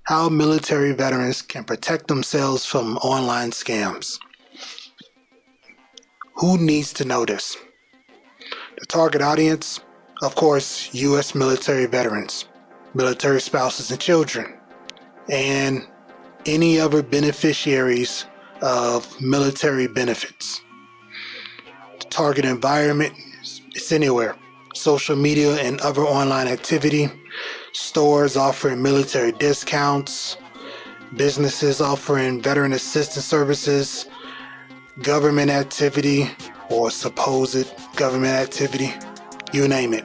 How military veterans can protect themselves from online scams. Who needs to know this? The target audience, of course, U.S. military veterans, military spouses and children, and any other beneficiaries of military benefits. The target environment is anywhere. Social media and other online activity, stores offering military discounts, businesses offering veteran assistance services, government activity or supposed government activity, you name it.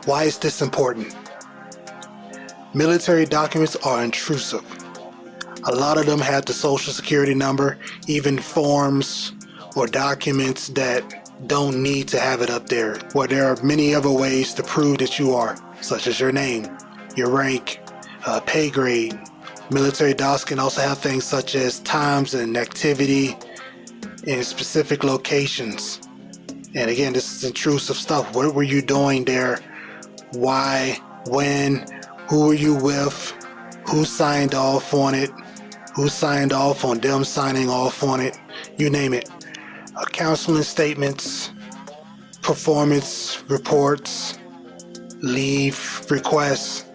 Why is this important? Military documents are intrusive. A lot of them have the social security number, even forms or documents that don't need to have it up there, where there are many other ways to prove that you are, such as your name, your rank, pay grade. Military docs can also have things such as times and activity in specific locations. And again, this is intrusive stuff. What were you doing there? Why? When? Who were you with? Who signed off on it? Who signed off on them signing off on it? You name it. Counseling statements, performance reports, leave requests.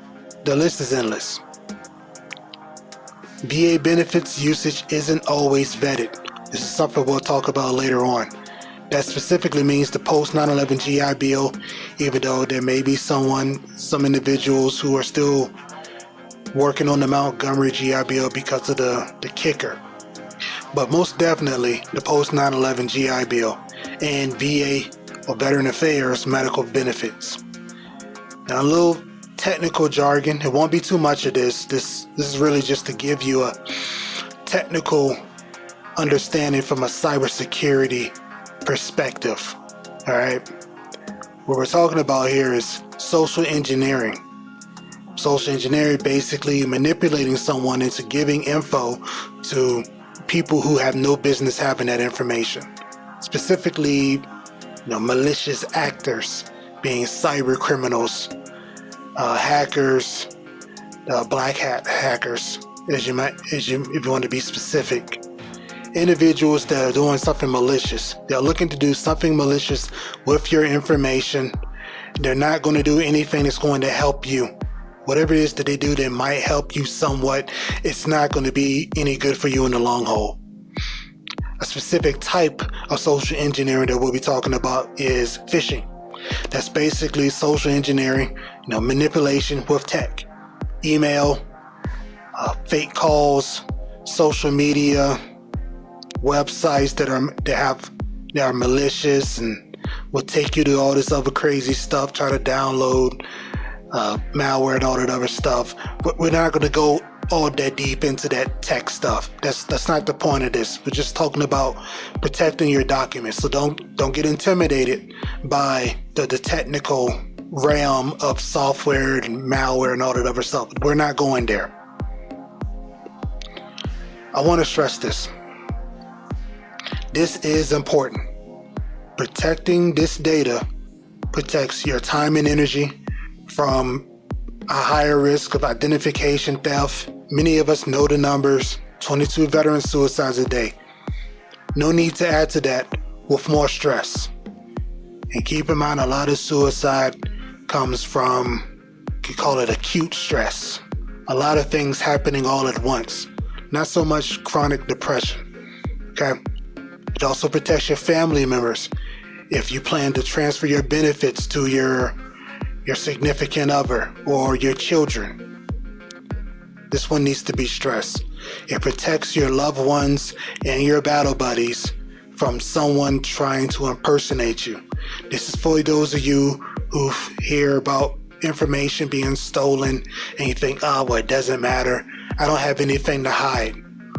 The list is endless. VA benefits usage isn't always vetted. This is something we'll talk about later on. That specifically means the post 9/11 GI Bill, even though there may be some individuals who are still working on the Montgomery GI Bill because of the kicker. But most definitely the post 9/11 GI Bill and VA or Veteran Affairs medical benefits. Now a little technical jargon. It won't be too much of this. This is really just to give you a technical understanding from a cybersecurity perspective. All right. What we're talking about here is social engineering. Social engineering, basically manipulating someone into giving info to people who have no business having that information. Specifically, malicious actors, being cyber criminals, hackers, black hat hackers, if you want to be specific. Individuals that are doing something malicious. They're looking to do something malicious with your information. They're not going to do anything that's going to help you. Whatever it is that they do that might help you somewhat, it's not going to be any good for you in the long haul. A specific type of social engineering that we'll be talking about is phishing. That's basically social engineering, manipulation with tech, email, fake calls, social media, websites that are malicious and will take you to all this other crazy stuff, try to download malware and all that other stuff. But we're not going to go all that deep into that tech stuff. That's not the point of this. We're just talking about protecting your documents. So don't get intimidated by the technical realm of software and malware and all that other stuff. We're not going there. I want to stress this. This is important. Protecting this data protects your time and energy from a higher risk of identification theft. Many of us know the numbers, 22 veteran suicides a day. No need to add to that with more stress. And keep in mind, a lot of suicide comes from, you could call it acute stress. A lot of things happening all at once. Not so much chronic depression. Okay? It also protects your family members. If you plan to transfer your benefits to your significant other or your children, this one needs to be stressed. It protects your loved ones and your battle buddies from someone trying to impersonate you. This is for those of you who hear about information being stolen and you think, well, it doesn't matter. I don't have anything to hide.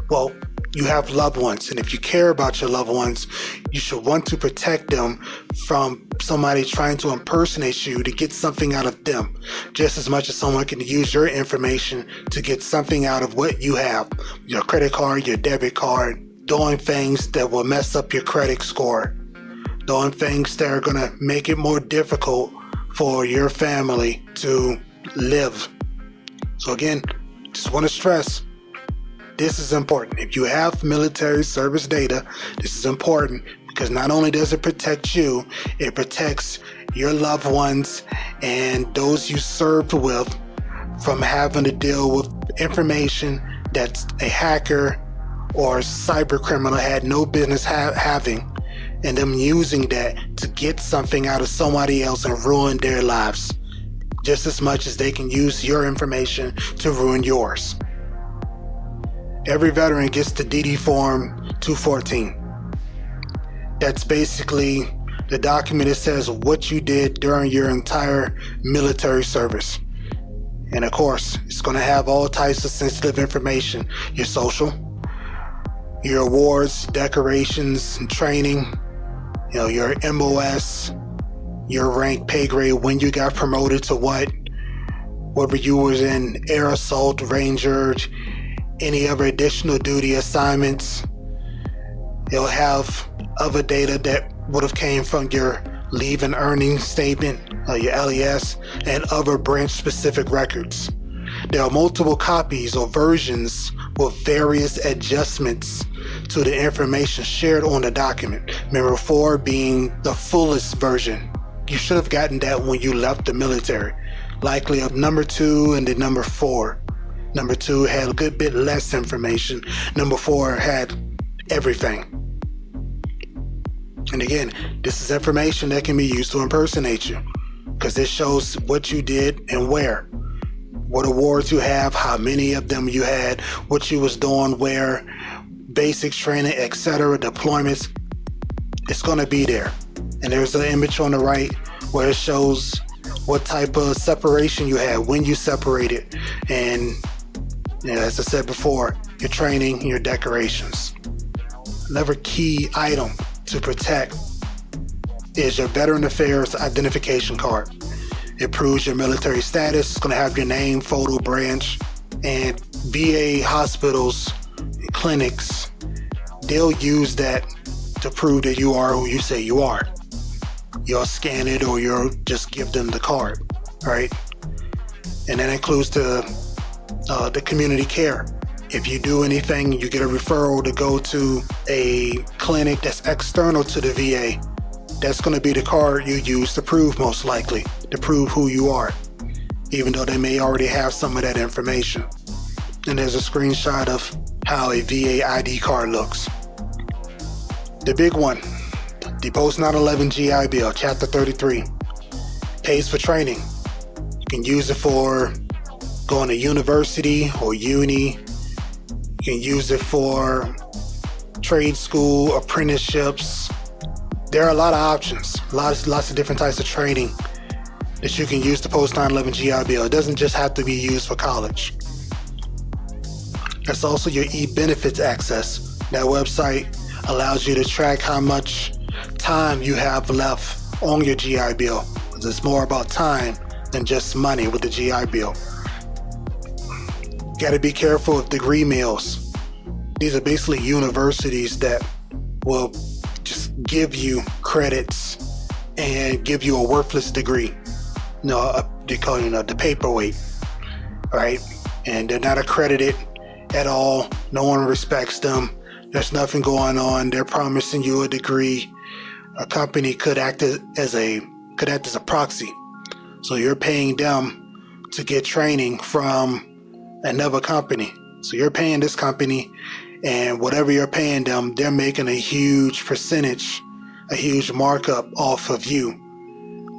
Well, you have loved ones, and if you care about your loved ones, you should want to protect them from somebody trying to impersonate you to get something out of them, just as much as someone can use your information to get something out of what you have, your credit card, your debit card, doing things that will mess up your credit score, doing things that are going to make it more difficult for your family to live So again, just want to stress, this is important. If you have military service data, this is important because not only does it protect you, it protects your loved ones and those you served with from having to deal with information that a hacker or cyber criminal had no business having, and them using that to get something out of somebody else and ruin their lives just as much as they can use your information to ruin yours. Every veteran gets the DD Form 214. That's basically the document that says what you did during your entire military service. And of course, it's going to have all types of sensitive information: your social, your awards, decorations, and training, your MOS, your rank, pay grade, when you got promoted to what, whether you was in Air Assault, Ranger, any other additional duty assignments. It'll have other data that would have came from your leave and earnings statement, your LES, and other branch specific records. There are multiple copies or versions with various adjustments to the information shared on the document. Number 4 being the fullest version. You should have gotten that when you left the military. Likely of number 2 and then number 4. Number 2 had a good bit less information. Number 4 had everything. And again, this is information that can be used to impersonate you, because this shows what you did and where, what awards you have, how many of them you had, what you was doing, where, basics training, etc., deployments. It's going to be there. And there's an image on the right where it shows what type of separation you had, when you separated, and as I said before, your training, your decorations. Another key item to protect is your Veteran Affairs Identification Card. It proves your military status. It's going to have your name, photo, branch, and VA hospitals, clinics, they'll use that to prove that you are who you say you are. You'll scan it or you'll just give them the card, right? And that includes the community care. If you do anything, you get a referral to go to a clinic that's external to the VA. That's going to be the card you use to prove, most likely, to prove who you are, even though they may already have some of that information. And there's a screenshot of how a VA ID card looks. The big one, the Post 9/11 GI Bill, Chapter 33, pays for training. You can use it for going to university or uni. You can use it for trade school, apprenticeships. There are a lot of options, lots of different types of training that you can use the Post 9/11 GI Bill. It doesn't just have to be used for college. There's also your e-benefits access. That website allows you to track how much time you have left on your GI Bill. It's more about time than just money with the GI Bill. Got to be careful of degree mills. These are basically universities that will just give you credits and give you a worthless degree. They call it the paperweight, right? And they're not accredited at all. No one respects them. There's nothing going on. They're promising you a degree. A company could act as a proxy. So you're paying them to get training from another company. So you're paying this company, and whatever you're paying them, they're making a huge percentage, a huge markup off of you,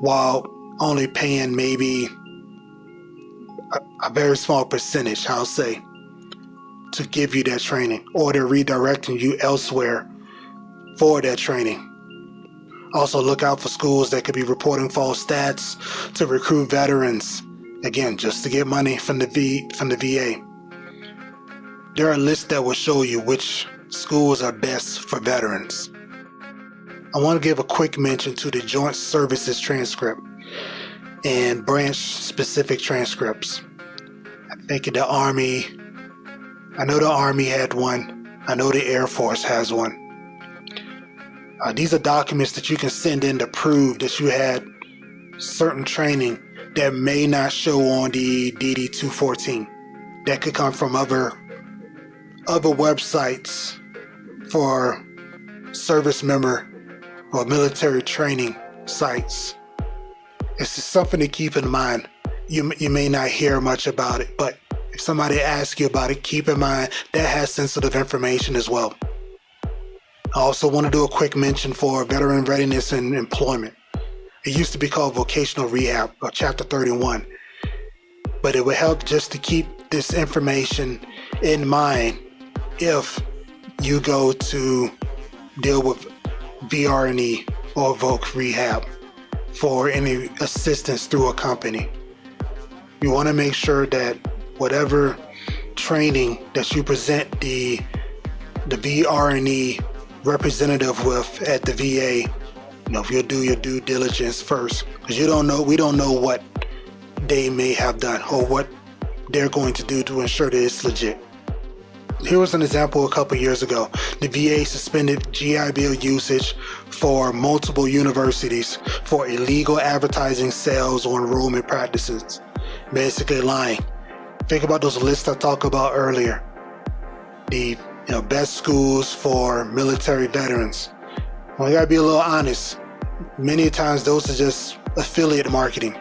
while only paying maybe a very small percentage, I'll say, to give you that training, or they're redirecting you elsewhere for that training. Also, look out for schools that could be reporting false stats to recruit veterans, again, just to get money from the VA. There are lists that will show you which schools are best for veterans. I want to give a quick mention to the Joint Services Transcript and branch-specific transcripts. I think the Army, I know the Army had one. I know the Air Force has one. These are documents that you can send in to prove that you had certain training that may not show on the DD-214. That could come from other websites for service member or military training sites. It's just something to keep in mind. You may not hear much about it, but if somebody asks you about it, keep in mind that has sensitive information as well. I also want to do a quick mention for veteran readiness and employment. It used to be called vocational rehab, or Chapter 31, but it would help just to keep this information in mind if you go to deal with VRNE or Voc Rehab for any assistance through a company. You want to make sure that whatever training that you present the VRNE representative with at the VA, if you'll do your due diligence first, because we don't know what they may have done or what they're going to do to ensure that it's legit. Here was an example a couple years ago. The VA suspended GI Bill usage for multiple universities for illegal advertising, sales, or enrollment practices. Basically lying. Think about those lists I talked about earlier. The best schools for military veterans. Well, you gotta be a little honest. Many times those are just affiliate marketing.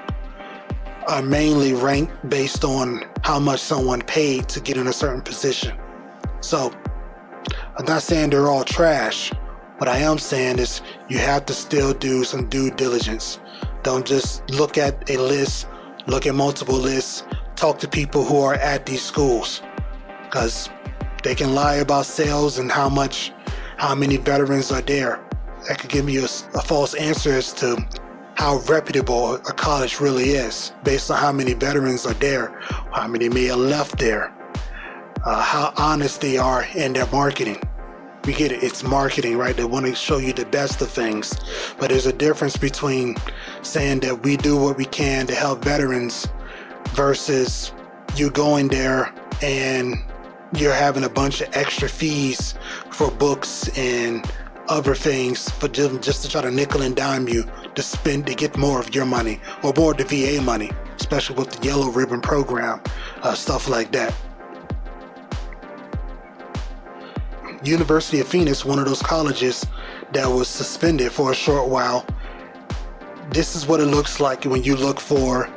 Are mainly ranked based on how much someone paid to get in a certain position. So, I'm not saying they're all trash. What I am saying is you have to still do some due diligence. Don't just look at a list, look at multiple lists, talk to people who are at these schools. Because they can lie about sales and how many veterans are there. That could give you a false answer as to how reputable a college really is based on how many veterans are there, how many may have left there, how honest they are in their marketing. We get it, it's marketing, right? They want to show you the best of things. But there's a difference between saying that we do what we can to help veterans versus you going there and you're having a bunch of extra fees for books and other things for just to try to nickel and dime you to get more of your money or more of the VA money, especially with the Yellow Ribbon program, stuff like that. University of Phoenix, one of those colleges that was suspended for a short while. This is what it looks like when you look for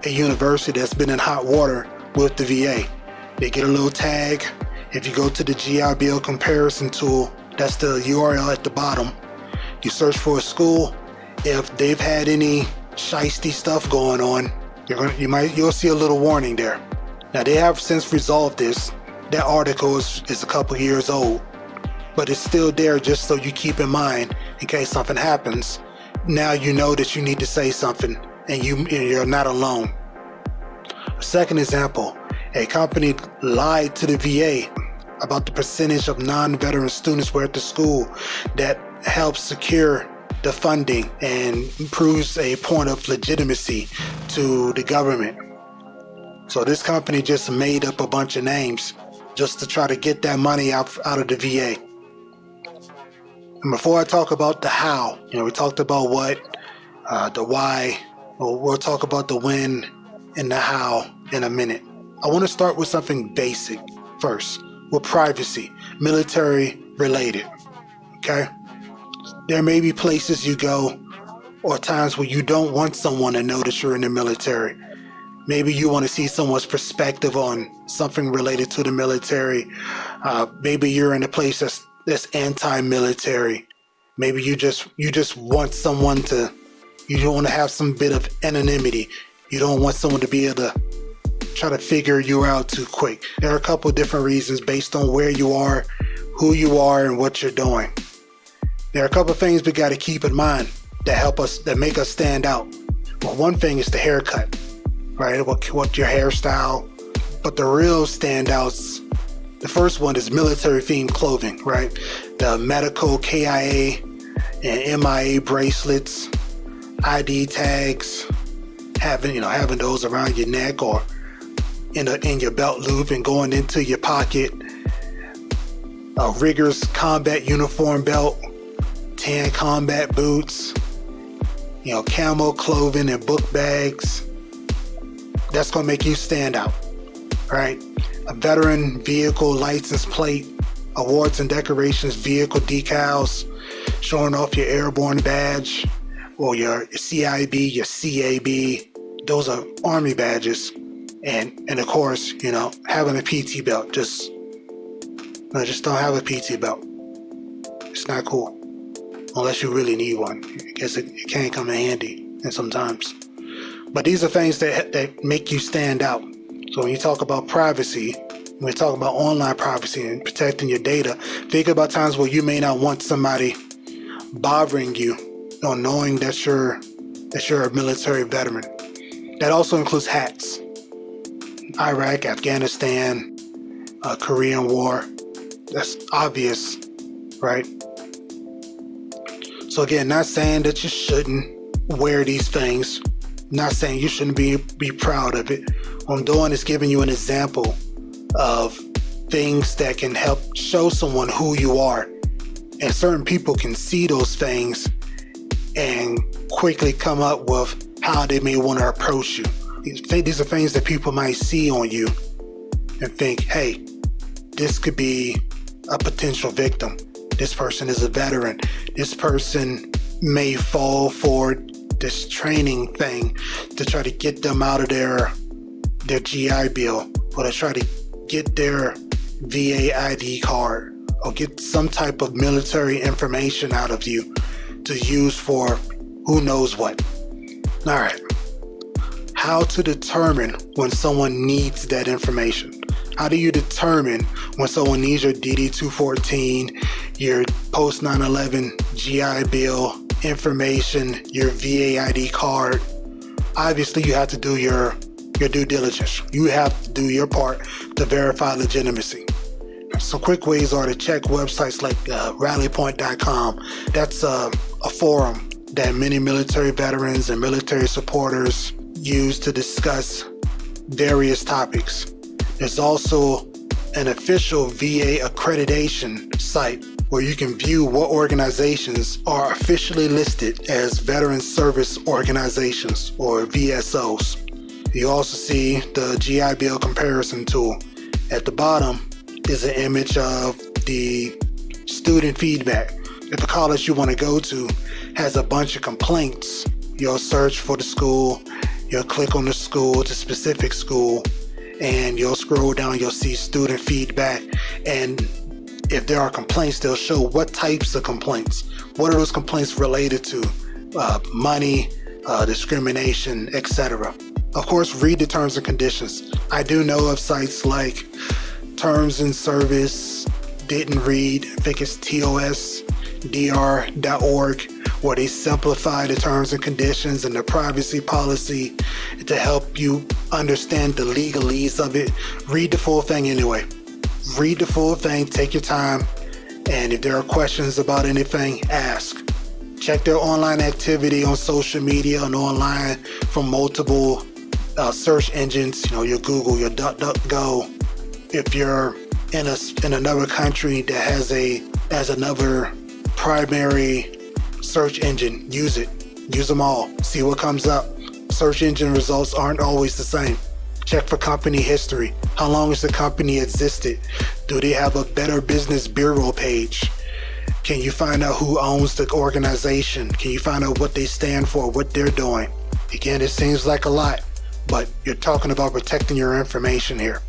a university that's been in hot water with the VA. They get a little tag. If you go to the GI Bill comparison tool, that's the URL at the bottom. You search for a school. If they've had any shiesty stuff going on, you'll see a little warning there. Now they have since resolved this. That article is a couple years old, but it's still there just so you keep in mind in case something happens. Now you know that you need to say something and you're not alone. Second example, a company lied to the VA about the percentage of non-veteran students were at the school that helps secure the funding and proves a point of legitimacy to the government. So this company just made up a bunch of names just to try to get that money out of the VA. And before I talk about the how, we talked about what, the why, we'll talk about the when and the how in a minute. I want to start with something basic first, with privacy, military related, okay? There may be places you go or times where you don't want someone to know that you're in the military. Maybe you want to see someone's perspective on something related to the military. Maybe you're in a place that's anti-military. Maybe you just want someone you don't want to have some bit of anonymity. You don't want someone to be able to try to figure you out too quick. There are a couple of different reasons based on where you are, who you are, and what you're doing. There are a couple of things we got to keep in mind that make us stand out. Well, one thing is the haircut. Right, what your hairstyle, but the real standouts, the first one is military themed clothing, right? The medical KIA and MIA bracelets, ID tags, having those around your neck or in your belt loop and going into your pocket, a rigorous combat uniform belt, tan combat boots, camo clothing and book bags, That's going to make you stand out, right? A veteran vehicle license plate, awards and decorations, vehicle decals, showing off your airborne badge, or your CIB, your CAB. Those are Army badges. And of course, having a PT belt. Just don't have a PT belt. It's not cool. Unless you really need one. I guess it can come in handy and sometimes. But these are things that make you stand out. So when you talk about privacy, when we talk about online privacy and protecting your data, think about times where you may not want somebody bothering you or knowing that you're a military veteran. That also includes hats. Iraq, Afghanistan, Korean War. That's obvious, right? So again, not saying that you shouldn't wear these things. Not saying you shouldn't be proud of it. What I'm doing is giving you an example of things that can help show someone who you are. And certain people can see those things and quickly come up with how they may want to approach you. These are things that people might see on you and think, hey, this could be a potential victim. This person is a veteran. This person may fall for this training thing to try to get them out of their GI Bill, or to try to get their VA ID card, or get some type of military information out of you to use for who knows what. All right. How to determine when someone needs that information. How do you determine when someone needs your DD-214, your post 9/11 GI Bill information, your VA ID card? Obviously, you have to do your due diligence. You have to do your part to verify legitimacy. Some quick ways are to check websites like rallypoint.com. That's a forum that many military veterans and military supporters use to discuss various topics. There's also an official VA accreditation site where you can view what organizations are officially listed as Veteran Service Organizations, or VSOs. You also see the GI Bill comparison tool. At the bottom is an image of the student feedback. If a college you want to go to has a bunch of complaints, you'll search for the school, you'll click on the school, the specific school, and you'll scroll down, you'll see student feedback. And if there are complaints, they'll show what types of complaints. What are those complaints related to? Money, discrimination, etc. Of course, read the terms and conditions. I do know of sites like Terms and Service, Didn't Read, I think it's TOSDR.org, where they simplify the terms and conditions and the privacy policy to help you understand the legalese of it. Read the full thing anyway. Read the full thing, take your time, and if there are questions about anything, ask. Check their online activity on social media and online from multiple search engines, your Google, your DuckDuckGo. If you're in another country that has another primary search engine, use it. Use them all. See what comes up. Search engine results aren't always the same. Check for company history. How long has the company existed? Do they have a Better Business Bureau page? Can you find out who owns the organization? Can you find out what they stand for, what they're doing? Again, it seems like a lot, but you're talking about protecting your information here.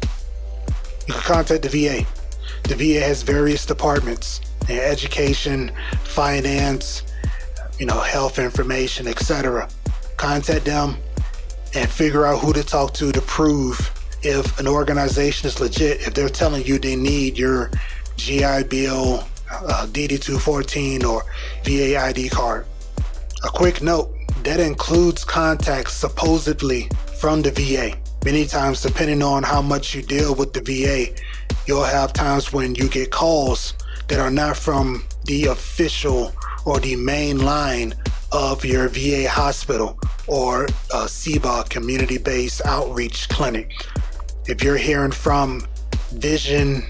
You can contact the VA. The VA has various departments: education, finance, health information, etc. Contact them and figure out who to talk to prove if an organization is legit. If they're telling you they need your GI Bill, DD-214, or VA ID card. A quick note, that includes contacts supposedly from the VA. Many times, depending on how much you deal with the VA, you'll have times when you get calls that are not from the official or the main line of your VA hospital or CBA, community-based outreach clinic. If you're hearing from Vision,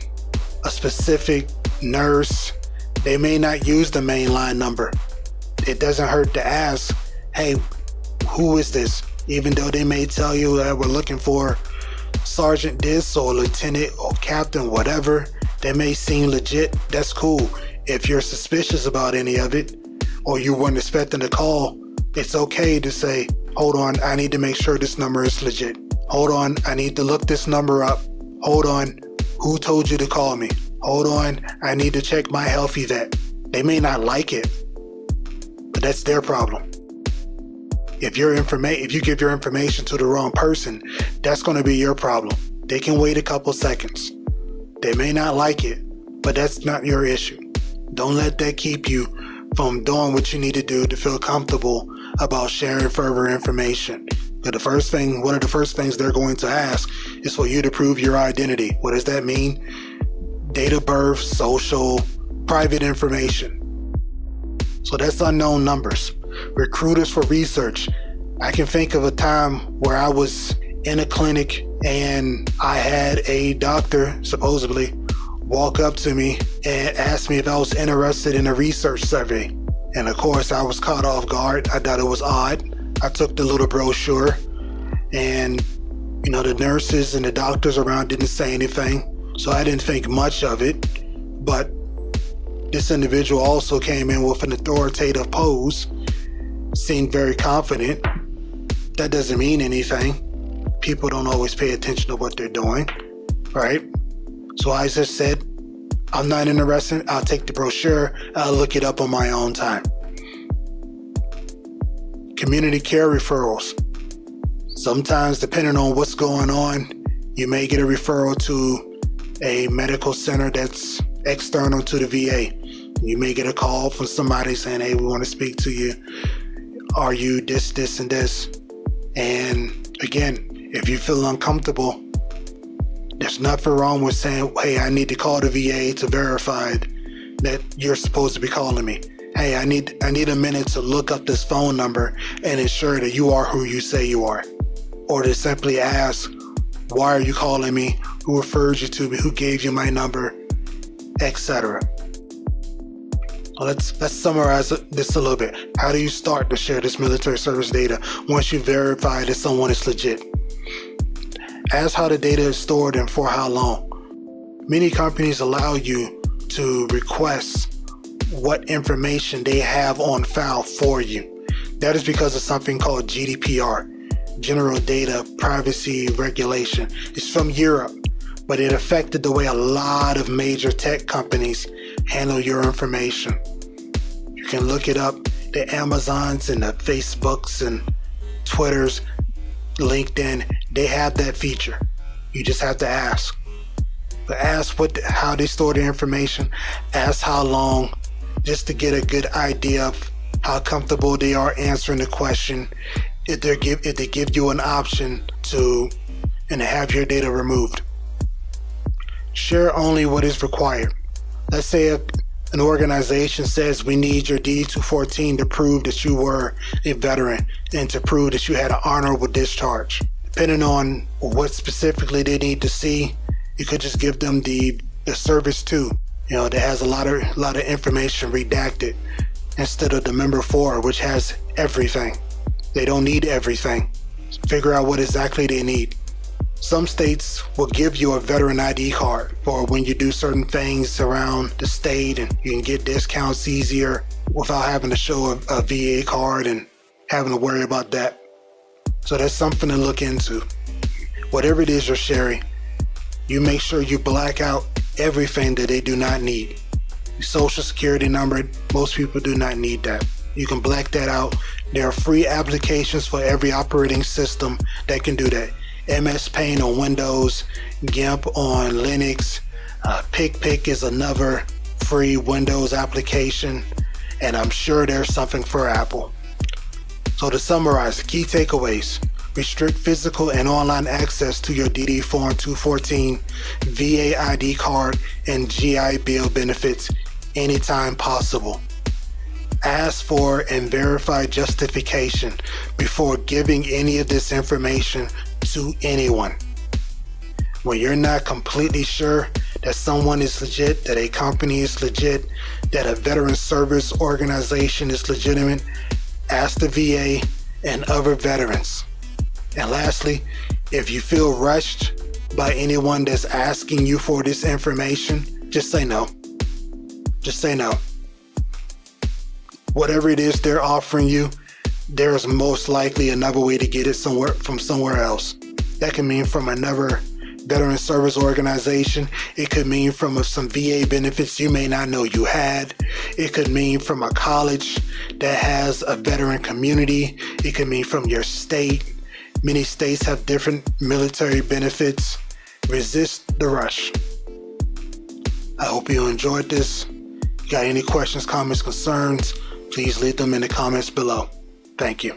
a specific nurse, they may not use the main line number. It doesn't hurt to ask, hey, who is this? Even though they may tell you that we're looking for Sergeant this or Lieutenant or Captain, whatever, that may seem legit, that's cool. If you're suspicious about any of it, or you weren't expecting a call, it's okay to say, hold on, I need to make sure this number is legit. Hold on, I need to look this number up. Hold on, who told you to call me? Hold on, I need to check my health event. They may not like it, but that's their problem. If you give your information to the wrong person, that's going to be your problem. They can wait a couple seconds. They may not like it, but that's not your issue. Don't let that keep you from doing what you need to do to feel comfortable about sharing further information. But one of the first things they're going to ask is for you to prove your identity. What does that mean? Date of birth, social, private information. So that's unknown numbers. Recruiters for research. I can think of a time where I was in a clinic and I had a doctor, supposedly, walk up to me and ask me if I was interested in a research survey. And of course, I was caught off guard. I thought it was odd. I took the little brochure and, the nurses and the doctors around didn't say anything. So I didn't think much of it. But this individual also came in with an authoritative pose, seemed very confident. That doesn't mean anything. People don't always pay attention to what they're doing, right? So I just said, I'm not interested. I'll take the brochure. I'll look it up on my own time. Community care referrals. Sometimes, depending on what's going on, you may get a referral to a medical center that's external to the VA. You may get a call from somebody saying, hey, we want to speak to you. Are you this, and this? And again, if you feel uncomfortable, there's nothing wrong with saying, hey, I need to call the VA to verify that you're supposed to be calling me. Hey, I need a minute to look up this phone number and ensure that you are who you say you are. Or to simply ask, why are you calling me? Who referred you to me? Who gave you my number? Etc. Let's summarize this a little bit. How do you start to share this military service data once you verify that someone is legit? Ask how the data is stored and for how long. Many companies allow you to request what information they have on file for you. That is because of something called GDPR, General Data Privacy Regulation. It's from Europe, but it affected the way a lot of major tech companies handle your information. You can look it up. The Amazons and the Facebooks and Twitters, LinkedIn, they have that feature. You just have to ask. But ask how they store their information. Ask how long, just to get a good idea of how comfortable they are answering the question. If they give you an option to have your data removed. Share only what is required. Let's say an organization says we need your D-214 to prove that you were a veteran and to prove that you had an honorable discharge. Depending on what specifically they need to see, you could just give them the service too. That has a lot of information redacted instead of the member 4, which has everything. They don't need everything. Figure out what exactly they need. Some states will give you a veteran ID card for when you do certain things around the state, and you can get discounts easier without having to show a VA card and having to worry about that. So that's something to look into. Whatever it is you're sharing, you make sure you black out everything that they do not need. Your social security number, most people do not need that. You can black that out. There are free applications for every operating system that can do that. MS Paint on Windows, GIMP on Linux, PicPic is another free Windows application, and I'm sure there's something for Apple. So to summarize, the key takeaways: restrict physical and online access to your DD Form 214, VA ID card, and GI Bill benefits anytime possible. Ask for and verify justification before giving any of this information to anyone. When you're not completely sure that someone is legit, that a company is legit, that a veteran service organization is legitimate, ask the VA and other veterans. And lastly, if you feel rushed by anyone that's asking you for this information, just say no. Just say no. Whatever it is they're offering you, there's most likely another way to get it from somewhere else. That can mean from another veteran service organization. It could mean from some VA benefits you may not know you had. It could mean from a college that has a veteran community. It could mean from your state. Many states have different military benefits. Resist the rush. I hope you enjoyed this. Got any questions, comments, concerns? Please leave them in the comments below. Thank you.